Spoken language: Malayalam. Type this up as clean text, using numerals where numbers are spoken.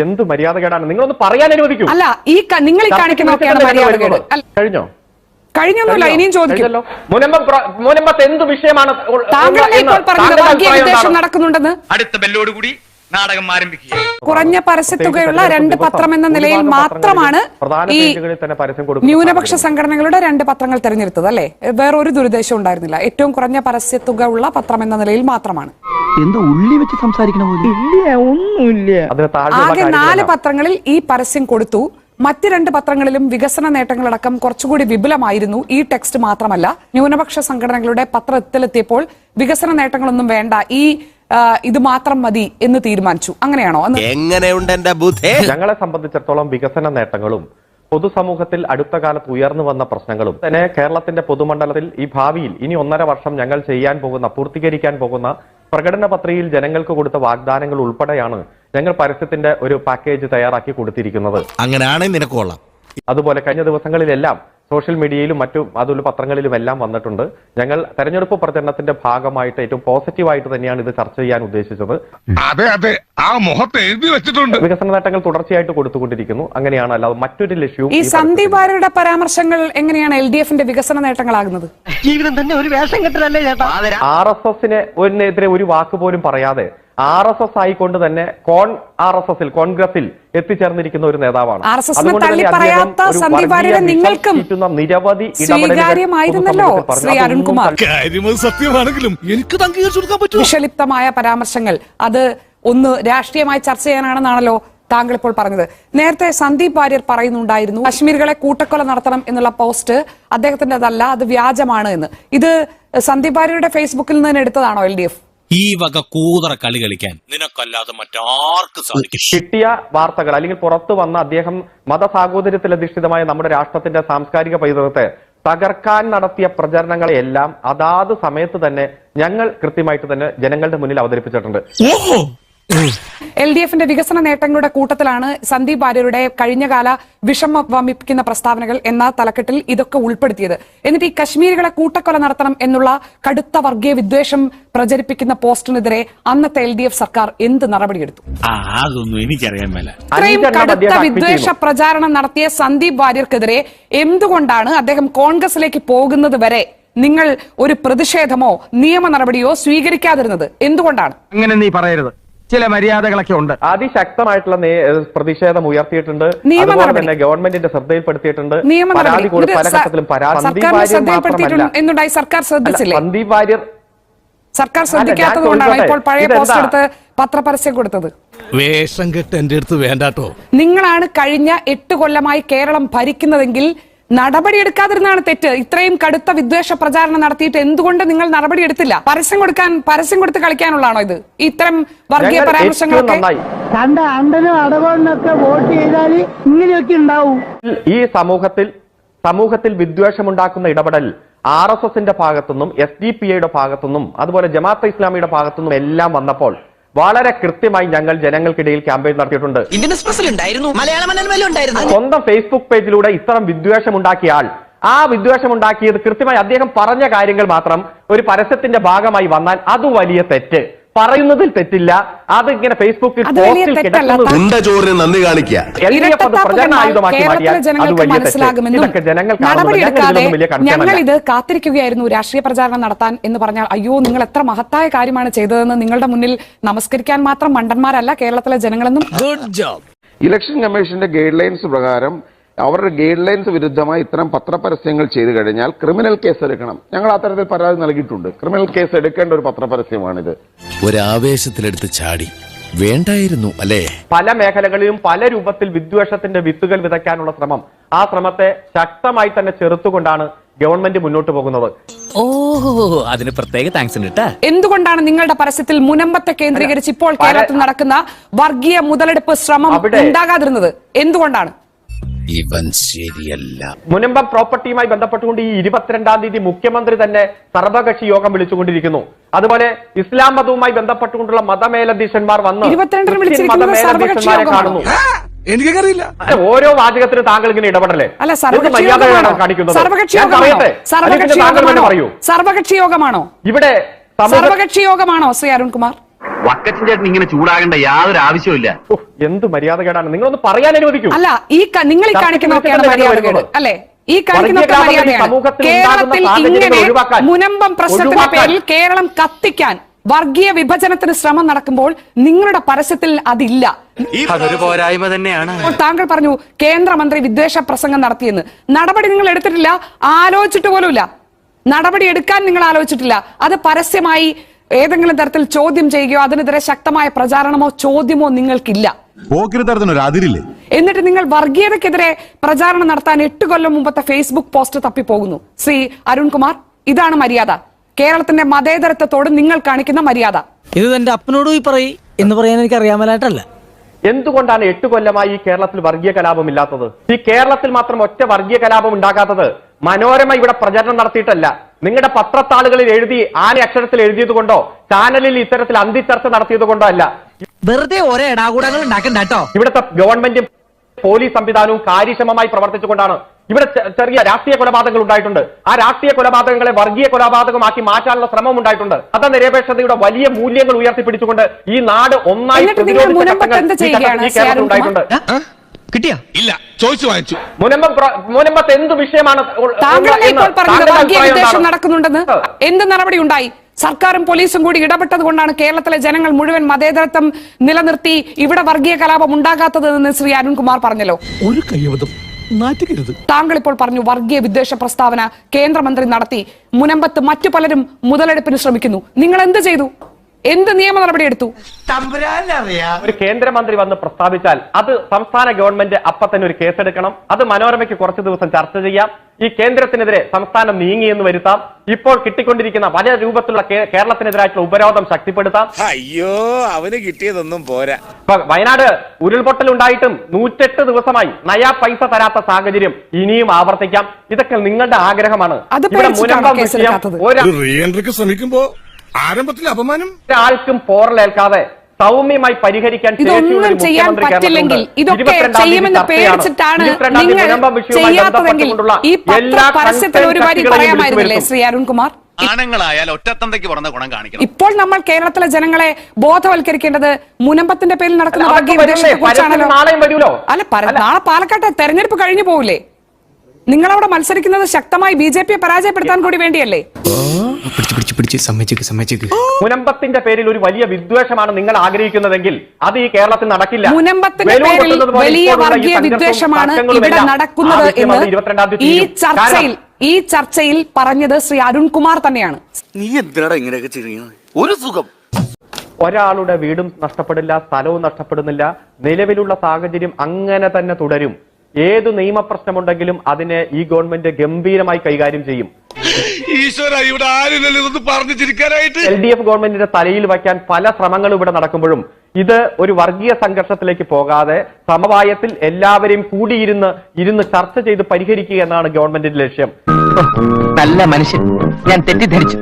എന്ത് മര്യാദകേടാണ് നിങ്ങളൊന്ന് പറയാൻ അനുവദിക്കൂ. അല്ല ഈ നിങ്ങൾ ഈ കാണിക്കുന്നതൊക്കെയാണ് മര്യാദകേട്. കഴിഞ്ഞൊന്നുമില്ല, ഇനിയും ചോദിക്കും. മുനമ്പത്ത് എന്ത് വിഷയമാണ് നടക്കുന്നുണ്ടെന്ന് അടുത്ത ബെല്ലോടുകൂടി നാടകം ആരംഭിക്കുക. കുറഞ്ഞ പരസ്യത്തുകയുള്ള 2 പത്രം എന്ന നിലയിൽ മാത്രമാണ് ഈ ന്യൂനപക്ഷ സംഘടനകളുടെ 2 പത്രങ്ങൾ തെരഞ്ഞെടുത്തത് അല്ലെ? വേറൊരു ദുരുദ്ദേശം ഉണ്ടായിരുന്നില്ല. ഏറ്റവും കുറഞ്ഞ പരസ്യത്തുക ഉള്ള പത്രം എന്ന നിലയിൽ മാത്രമാണ്. ഉള്ളി വെച്ച് സംസാരിക്കണ ആകെ 4 പത്രങ്ങളിൽ ഈ പരസ്യം കൊടുത്തു. മറ്റ് 2 പത്രങ്ങളിലും വികസന നേട്ടങ്ങളടക്കം കുറച്ചുകൂടി വിപുലമായിരുന്നു. ഈ ടെക്സ്റ്റ് മാത്രമല്ല, ന്യൂനപക്ഷ സംഘടനകളുടെ പത്രത്തിലെത്തിയപ്പോൾ വികസന നേട്ടങ്ങളൊന്നും വേണ്ട, ഇത് മാത്രം മതി എന്ന് തീരുമാനിച്ചു. അങ്ങനെയാണോ? എങ്ങനെയുണ്ട് എന്റെ ബുദ്ധി? ഞങ്ങളെ സംബന്ധിച്ചിടത്തോളം വികസന നേട്ടങ്ങളും പൊതുസമൂഹത്തിൽ അടുത്ത കാലത്ത് ഉയർന്നു വന്ന പ്രശ്നങ്ങളും തന്നെ കേരളത്തിന്റെ പൊതുമണ്ഡലത്തിൽ ഈ ഭാവിയിൽ ഇനി 1.5 വർഷം ഞങ്ങൾ പൂർത്തീകരിക്കാൻ പോകുന്ന പ്രകടന പത്രികയിൽ ജനങ്ങൾക്ക് കൊടുത്ത വാഗ്ദാനങ്ങൾ ഉൾപ്പെടെയാണ് ഞങ്ങൾ പരസ്യത്തിന്റെ ഒരു പാക്കേജ് തയ്യാറാക്കി കൊടുത്തിരിക്കുന്നത്. അങ്ങനെയാണെങ്കിൽ നിനക്ക് കൊള്ളാം. അതുപോലെ കഴിഞ്ഞ ദിവസങ്ങളിലെല്ലാം സോഷ്യൽ മീഡിയയിലും അതുപോലെ പത്രങ്ങളിലും എല്ലാം വന്നിട്ടുണ്ട്. ഞങ്ങൾ തെരഞ്ഞെടുപ്പ് പ്രചരണത്തിന്റെ ഭാഗമായിട്ട് ഏറ്റവും പോസിറ്റീവായിട്ട് തന്നെയാണ് ഇത് ചർച്ച ചെയ്യാൻ ഉദ്ദേശിച്ചത്. വികസന നേട്ടങ്ങൾ തുടർച്ചയായിട്ട് കൊടുത്തുകൊണ്ടിരിക്കുന്നു. അങ്ങനെയാണ്, അല്ലാതെ മറ്റൊരു ലക്ഷ്യവും. ഈ സന്ദീപ് വാര്യരുടെ പരാമർശങ്ങൾ എങ്ങനെയാണ് LDFന്റെ വികസന നേട്ടങ്ങളാകുന്നത്? ജീവിതം തന്നെ ഒരു വേഷം കെട്ടലല്ലേ ചേട്ടാ. RSSനെതിരെ ഒരു വാക്ക് പോലും പറയാതെ RSS ആയിക്കൊണ്ട് തന്നെ കോൺഗ്രസിൽ എത്തിച്ചേർന്നിരിക്കുന്ന ഒരു നേതാവാണ്. നിരവധി വിഷലിപ്തമായ പരാമർശങ്ങൾ അത് ഒന്ന് രാഷ്ട്രീയമായി ചർച്ച ചെയ്യാനാണെന്നാണല്ലോ താങ്കൾ ഇപ്പോൾ പറഞ്ഞത്. നേരത്തെ സന്ദീപ് വാര്യർ പറയുന്നുണ്ടായിരുന്നു കശ്മീരികളെ കൂട്ടക്കൊല നടത്തണം എന്നുള്ള പോസ്റ്റ് അദ്ദേഹത്തിൻ്റെതല്ല, അത് വ്യാജമാണ് എന്ന്. ഇത് സന്ദീപ് വാര്യരുടെ ഫേസ്ബുക്കിൽ നിന്ന് എടുത്തതാണോ LDF? ഈ വക കൂതറ കളി കളിക്കാൻ നിനക്കല്ലാതെ മറ്റാർക്കും സാധിക്കും. കിട്ടിയ വാർത്തകൾ അല്ലെങ്കിൽ പുറത്തു വന്ന അദ്ദേഹം മതസാഹോദര്യത്തിൽ അധിഷ്ഠിതമായ നമ്മുടെ രാഷ്ട്രത്തിന്റെ സാംസ്കാരിക പൈതൃകത്തെ തകർക്കാൻ നടത്തിയ പ്രചരണങ്ങളെല്ലാം അതാത് സമയത്ത് തന്നെ ഞങ്ങൾ കൃത്യമായിട്ട് തന്നെ ജനങ്ങളുടെ മുന്നിൽ അവതരിപ്പിച്ചിട്ടുണ്ട്. LDFന്റെ വികസന നേട്ടങ്ങളുടെ കൂട്ടത്തിലാണ് സന്ദീപ് വാര്യരുടെ കഴിഞ്ഞകാല വിഷമ വമിപ്പിക്കുന്ന പ്രസ്താവനകൾ എന്ന തലക്കെട്ടിൽ ഇതൊക്കെ ഉൾപ്പെടുത്തിയത്. എന്നിട്ട് ഈ കശ്മീരികളെ കൂട്ടക്കൊല നടത്തണം എന്നുള്ള കടുത്ത വർഗീയ വിദ്വേഷം പ്രചരിപ്പിക്കുന്ന പോസ്റ്റിനെതിരെ അന്നത്തെ LDF സർക്കാർ എന്ത് നടപടിയെടുത്തു? അതൊന്നും എനിക്കറിയാൻ മേല. ഇത്രയും കടുത്ത വിദ്വേഷ പ്രചാരണം നടത്തിയ സന്ദീപ് വാര്യർക്കെതിരെ എന്തുകൊണ്ടാണ് അദ്ദേഹം കോൺഗ്രസിലേക്ക് പോകുന്നത് വരെ നിങ്ങൾ ഒരു പ്രതിഷേധമോ നിയമ നടപടിയോ സ്വീകരിക്കാതിരുന്നത്? എന്തുകൊണ്ടാണ്? അങ്ങനെ നീ പറയരുത്. ചില മര്യാദകളൊക്കെ ഉണ്ട്. അതിശക്തമായിട്ടുള്ള പ്രതിഷേധം ഉയർത്തിയിട്ടുണ്ട്. അതുപോലെ തന്നെ ഗവൺമെന്റിന്റെ ശ്രദ്ധയിൽപ്പെടുത്തിയിട്ടുണ്ട്. സർക്കാർ ശ്രദ്ധിച്ചില്ലേ? സന്ദീപ് വാര്യർ സർക്കാർ ശ്രദ്ധിക്കാത്തതുകൊണ്ടാണ് ഇപ്പോൾ പഴയ പോസ്റ്റ് എടുത്ത് പത്രപരസ്യം കൊടുത്തത്. വേഷം കെട്ട് എന്റെ അടുത്ത് വേണ്ടാട്ടോ. നിങ്ങളാണ് കഴിഞ്ഞ 8 കൊല്ലമായി കേരളം ഭരിക്കുന്നതെങ്കിൽ നടപടിയെടുക്കാതിരുന്നാണ് തെറ്റ്. ഇത്രയും കടുത്ത വിദ്വേഷ പ്രചാരണം നടത്തിയിട്ട് എന്തുകൊണ്ട് നിങ്ങൾ നടപടിയെടുത്തില്ല? പരസ്യം കൊടുത്ത് കളിക്കാനുള്ളതാണോ ഇത്? ഇത്തരം വർഗീയ പരാമർശങ്ങളൊക്കെ വോട്ട് ചെയ്താൽ ഇങ്ങനെയൊക്കെ ഉണ്ടാവും. ഈ സമൂഹത്തിൽ വിദ്വേഷമുണ്ടാക്കുന്ന ഇടപെടൽ RSSന്റെ ഭാഗത്തുനിന്നും SDPIയുടെ ഭാഗത്തുനിന്നും അതുപോലെ ജമാഅത്തെ ഇസ്ലാമിയുടെ ഭാഗത്തുനിന്നും എല്ലാം വന്നപ്പോൾ വളരെ കൃത്യമായി ഞങ്ങൾ ജനങ്ങൾക്കിടയിൽ ക്യാമ്പയിൻ നടത്തിയിട്ടുണ്ട്. സ്വന്തം ഫേസ്ബുക്ക് പേജിലൂടെ ഇത്തരം വിദ്വേഷമുണ്ടാക്കിയ ആൾ ആ വിദ്വേഷമുണ്ടാക്കിയത് കൃത്യമായി അദ്ദേഹം പറഞ്ഞ കാര്യങ്ങൾ മാത്രം ഒരു പരസ്യത്തിന്റെ ഭാഗമായി വന്നാൽ അത് വലിയ തെറ്റ്. പറയുന്നതിൽ തെറ്റില്ല. അത് ഇങ്ങനെ ഫേസ്ബുക്കിൽ നന്ദി കാണിക്കുക. ഞങ്ങൾ ഇത് കാത്തിരിക്കുകയായിരുന്നു രാഷ്ട്രീയ പ്രചാരണം നടത്താൻ എന്ന് പറഞ്ഞാൽ അയ്യോ നിങ്ങൾ എത്ര മഹത്തായ കാര്യമാണ് ചെയ്തതെന്ന് നിങ്ങളുടെ മുന്നിൽ നമസ്കരിക്കാൻ മാത്രം മണ്ടന്മാരല്ല കേരളത്തിലെ ജനങ്ങളെന്നും. Good job. ഇലക്ഷൻ കമ്മീഷന്റെ ഗൈഡ് ലൈൻസ് പ്രകാരം അവരുടെ ഗൈഡ് ലൈൻസ് വിരുദ്ധമായി ഇത്തരം പത്രപരസ്യങ്ങൾ ചെയ്തു കഴിഞ്ഞാൽ ക്രിമിനൽ കേസ് എടുക്കണം. ഞങ്ങൾ അത്തരത്തിൽ പരാതി നൽകിയിട്ടുണ്ട്. ക്രിമിനൽ കേസ് എടുക്കേണ്ട ഒരു പത്രപരസ്യമാണിത്. ഒരാവേശത്തിലെടുത്ത് ചാടി വേണ്ടായിരുന്നു അല്ലേ? പല മേഖലകളിലും പല രൂപത്തിൽ വിദ്വേഷത്തിന്റെ വിത്തുകൾ വിതയ്ക്കാനുള്ള ശ്രമം, ആ ശ്രമത്തെ ശക്തമായി തന്നെ ചെറുത്തുകൊണ്ടാണ് ഗവൺമെന്റ് മുന്നോട്ട് പോകുന്നത്. അതിന് പ്രത്യേക താങ്ക്സ് ഉണ്ട്. എന്തുകൊണ്ടാണ് നിങ്ങളുടെ പരസ്യത്തിൽ മുനമ്പത്തെ കേന്ദ്രീകരിച്ച് ഇപ്പോൾ കേരളത്തിൽ നടക്കുന്ന വർഗീയ മുതലെടുപ്പ് ശ്രമം ഉണ്ടാകാതിരുന്നത്? എന്തുകൊണ്ടാണ്? ഇവൻ ശരിയല്ല. മുനമ്പം പ്രോപ്പർട്ടിയുമായി ബന്ധപ്പെട്ടുകൊണ്ട് ഈ 22-ാം തീയതി മുഖ്യമന്ത്രി തന്നെ സർവകക്ഷി യോഗം വിളിച്ചുകൊണ്ടിരിക്കുന്നു. അതുപോലെ ഇസ്ലാം മതവുമായി ബന്ധപ്പെട്ടുകൊണ്ടുള്ള മതമേലധ്യക്ഷന്മാർ വന്ന് മതമേലധ്യക്ഷന്മാരെ കാണുന്നു. എനിക്കറിയില്ല. ഓരോ വാചകത്തിനും താങ്കൾ ഇങ്ങനെ ഇടപെടലേ? അല്ല, സർവകക്ഷി യോഗമാണോ? ഇവിടെ സർവകക്ഷി യോഗമാണോ ശ്രീ അരുൺകുമാർ? വക്കച്ചൻ ചേട്ടൻ ഇങ്ങനെ ചൂടാകേണ്ട യാതൊരു ആവശ്യമില്ല. ഉഫ്, എന്ത് മര്യാദകേടാണ്, നിങ്ങളൊന്ന് പറയാൻ അനുവദിക്കൂ. അല്ല നിങ്ങൾ ഈ കാണിക്കുന്നതൊക്കെയാണ് മര്യാദകേട് അല്ലേ? ഈ കാണിക്കുന്നതൊക്കെ മര്യാദയാണ്. കേരളത്തിൽ ഇങ്ങനെ മുനമ്പം പ്രശ്നത്തിന്റെ പേരിൽ കേരളം കത്തിക്കാൻ വർഗീയ വിഭജനത്തിന് ശ്രമം നടക്കുമ്പോൾ നിങ്ങളുടെ പരസ്യത്തിൽ അതില്ല. അതൊരു പോരായ്മ തന്നെയാണ്. താങ്കൾ പറഞ്ഞു കേന്ദ്രമന്ത്രി വിദ്വേഷ പ്രസംഗം നടത്തിയെന്ന്. നടപടി നിങ്ങൾ എടുത്തിട്ടില്ല, ആലോചിച്ചിട്ട് പോലുമില്ല. നടപടി എടുക്കാൻ നിങ്ങൾ ആലോചിച്ചിട്ടില്ല. അത് പരസ്യമായി ഏതെങ്കിലും തരത്തിൽ ചോദ്യം ചെയ്യുകയോ അതിനെതിരെ ശക്തമായ പ്രചാരണമോ ചോദ്യമോ നിങ്ങൾക്കില്ല. എന്നിട്ട് നിങ്ങൾ വർഗീയതയ്ക്കെതിരെ പ്രചാരണം നടത്താൻ 8 കൊല്ലം മുമ്പത്തെ ഫേസ്ബുക്ക് പോസ്റ്റ് തപ്പിപ്പോകുന്നു. ശ്രീ അരുൺകുമാർ, ഇതാണ് മര്യാദ? കേരളത്തിന്റെ മതേതരത്വത്തോട് നിങ്ങൾ കാണിക്കുന്ന മര്യാദ? ഇത് എന്റെ അപ്പനോട് പറയും എന്ന് പറയാൻ എനിക്ക് അറിയാമലായിട്ടല്ല. എന്തുകൊണ്ടാണ് 8 കൊല്ലമായി ഈ കേരളത്തിൽ വർഗീയ കലാപം ഇല്ലാത്തത്? ഈ കേരളത്തിൽ മാത്രം ഒറ്റ വർഗീയ കലാപം ഉണ്ടാകാത്തത് മനോരമ ഇവിടെ പ്രചരണം നടത്തിയിട്ടല്ല, നിങ്ങളുടെ പത്രത്താളുകളിൽ എഴുതി ആന അക്ഷരത്തിൽ എഴുതിയത് കൊണ്ടോ ചാനലിൽ ഇത്തരത്തിൽ അന്തിച്ചർച്ച നടത്തിയത് കൊണ്ടോ അല്ല. വെറുതെ ഒരേ ഇടാകൂടങ്ങൾ ഉണ്ടാക്കണ്ട കേട്ടോ. ഇവിടുത്തെ ഗവൺമെന്റും പോലീസ് സംവിധാനവും കാര്യക്ഷമമായി പ്രവർത്തിച്ചുകൊണ്ടാണ്. ഇവിടെ ചെറിയ രാഷ്ട്രീയ കൊലപാതകങ്ങൾ ഉണ്ടായിട്ടുണ്ട്. ആ രാഷ്ട്രീയ കൊലപാതകങ്ങളെ വർഗീയ കൊലപാതകമാക്കി മാറ്റാനുള്ള ശ്രമം ഉണ്ടായിട്ടുണ്ട്. മതനിരപേക്ഷതയുടെ വലിയ മൂല്യങ്ങൾ ഉയർത്തിപ്പിടിച്ചുകൊണ്ട് ഈ നാട് ഒന്നായി ഉണ്ടായിട്ടുണ്ട്. കിട്ടിയാ ഇല്ല, ചോദിച്ചു വാങ്ങിച്ചു. മുനമ്പത്ത് എന്ത് വിഷയമാണ് നടക്കുന്നുണ്ടെന്ന് എന്ത് നടപടി ഉണ്ടായി? സർക്കാരും പോലീസും കൂടി ഇടപെട്ടത് കൊണ്ടാണ് കേരളത്തിലെ ജനങ്ങൾ മുഴുവൻ മതേതരത്വം നിലനിർത്തി ഇവിടെ വർഗീയ കലാപം ഉണ്ടാകാത്തതെന്ന് ശ്രീ അരുൺകുമാർ പറഞ്ഞല്ലോ. ഒരു കയ്യബദ്ധം നാറ്റുകരുത്. താങ്കൾ ഇപ്പോൾ പറഞ്ഞു വർഗീയ വിദ്വേഷ പ്രസ്താവന കേന്ദ്രമന്ത്രി നടത്തി. മുനമ്പത്ത് മറ്റു പലരും മുതലെടുപ്പിന് ശ്രമിക്കുന്നു. നിങ്ങൾ എന്ത് ചെയ്തു? എന്ത് നിയമ നടപടി എടുത്തു? ഒരു കേന്ദ്രമന്ത്രി വന്ന് പ്രസ്താവിച്ചാൽ അത് സംസ്ഥാന ഗവൺമെന്റ് അപ്പൊ തന്നെ ഒരു കേസെടുക്കണം. അത് മനോരമയ്ക്ക് കുറച്ചു ദിവസം ചർച്ച ചെയ്യാം. ഈ കേന്ദ്രത്തിനെതിരെ സംസ്ഥാനം നീങ്ങിയെന്ന് വരുത്താം. ഇപ്പോൾ കിട്ടിക്കൊണ്ടിരിക്കുന്ന വലിയ രൂപത്തിലുള്ള കേരളത്തിനെതിരായിട്ടുള്ള ഉപരോധം ശക്തിപ്പെടുത്താം. അയ്യോ, അവന് കിട്ടിയതൊന്നും പോരാ. വയനാട് ഉരുൾപൊട്ടൽ ഉണ്ടായിട്ടും 108 ദിവസമായി നയാ പൈസ തരാത്ത സാഹചര്യം ഇനിയും ആവർത്തിക്കാം. ഇതൊക്കെ നിങ്ങളുടെ ആഗ്രഹമാണ്. ഇവിടെ മുനമ്പം വിഷയം ശ്രമിക്കുമ്പോ ആരംഭത്തിൽ അപമാനം ഒരാൾക്കും പോറലേൽക്കാതെ സൗമ്യമായി പരിഹരിക്കാൻ ഇതൊന്നും ചെയ്യാൻ പറ്റില്ലെങ്കിൽ, ഇതൊക്കെ ചെയ്യുമെന്ന് പേടിച്ചിട്ടാണ് നിങ്ങൾ ചെയ്യാത്തതെങ്കിൽ ഈ പരസ്യത്തിൽ ഒരു വരി പറയാമായിരുന്നില്ലേ ശ്രീ അരുൺകുമാർ? ആണുങ്ങളായാൽ ഒറ്റത്തന്തയ്ക്ക് പുറന്ന ഗുണം കാണിക്കണം. ഇപ്പോൾ നമ്മൾ കേരളത്തിലെ ജനങ്ങളെ ബോധവൽക്കരിക്കേണ്ടത് മുനമ്പത്തിന്റെ പേരിൽ നടക്കുന്ന വർഗീയ വിദ്വേഷത്തെ കുറിച്ചാണല്ലോ. അല്ല, നാളെ പാലക്കാട്ടെ തെരഞ്ഞെടുപ്പ് കഴിഞ്ഞു പോകില്ലേ? നിങ്ങളവിടെ മത്സരിക്കുന്നത് ശക്തമായി BJP പരാജയപ്പെടുത്താൻ കൂടി വേണ്ടിയല്ലേ? മുനമ്പത്തിന്റെ പേരിൽ ഒരു വലിയ വിദ്വേഷമാണ് നിങ്ങൾ ആഗ്രഹിക്കുന്നതെങ്കിൽ അത് ഈ കേരളത്തിൽ നടക്കില്ല. മുനമ്പത്തിന്റെ പേരിൽ വലിയ വർഗീയ വിദ്വേഷമാണ് ഇവിടെ നടക്കുന്നത് എന്ന് ഈ ചർച്ചയിൽ പറഞ്ഞത് ശ്രീ അരുൺകുമാർ തന്നെയാണ്. നീ എന്തിനാണ് ഇങ്ങനെയൊക്കെ ചെയ്യുന്നത്? ഒരു സുഖം. ഒരാളുടെ വീടും നഷ്ടപ്പെടില്ല, സ്ഥലവും നഷ്ടപ്പെടുന്നില്ല. നിലവിലുള്ള സാഹചര്യം അങ്ങനെ തന്നെ തുടരും. ഏത് നിയമപ്രശ്നമുണ്ടെങ്കിലും അതിനെ ഈ ഗവൺമെന്റ് ഗംഭീരമായി കൈകാര്യം ചെയ്യും. LDF ഗവൺമെന്റിന്റെ തലയിൽ വയ്ക്കാൻ പല ശ്രമങ്ങളും ഇവിടെ നടക്കുമ്പോഴും ഇത് ഒരു വർഗീയ സംഘർഷത്തിലേക്ക് പോകാതെ സമവായത്തിൽ എല്ലാവരെയും കൂടിയിരുന്ന് ചർച്ച ചെയ്ത് പരിഹരിക്കുക എന്നാണ് ഗവൺമെന്റിന്റെ ലക്ഷ്യം. നല്ല മനുഷ്യൻ, ഞാൻ തെറ്റിദ്ധരിച്ചു.